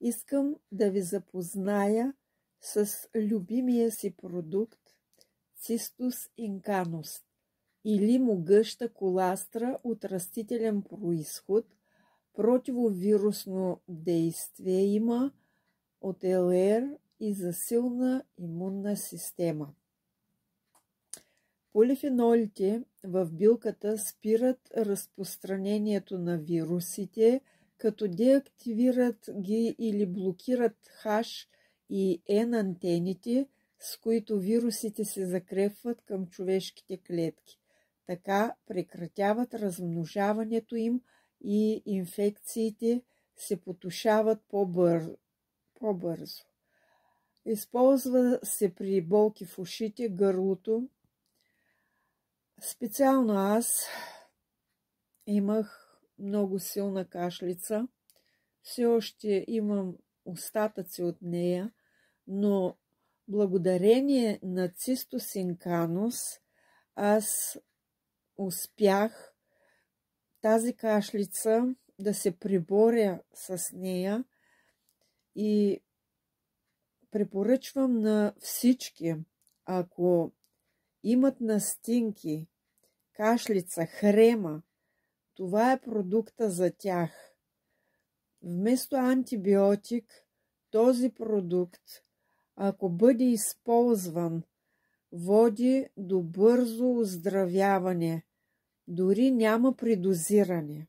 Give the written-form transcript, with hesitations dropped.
Искам да ви запозная с любимия си продукт Цистус инканус или могъща коластра от растителен произход. Противовирусно действие има от ЛР и за силна имунна система. Полифенолите в билката спират разпространението на вирусите, като деактивират ги или блокират H и N антените, с които вирусите се закрепват към човешките клетки. Така прекратяват размножаването им и инфекциите се потушават по-бързо. Използва се при болки в ушите, гърлото. Специално аз имах много силна кашлица. Все още имам остатъци от нея, но благодарение на Цистус инканус аз успях тази кашлица да се преборя с нея и препоръчвам на всички, ако имат настинки, кашлица, хрема, това е продукта за тях. Вместо антибиотик, този продукт, ако бъде използван, води до бързо оздравяване, дори няма предозиране.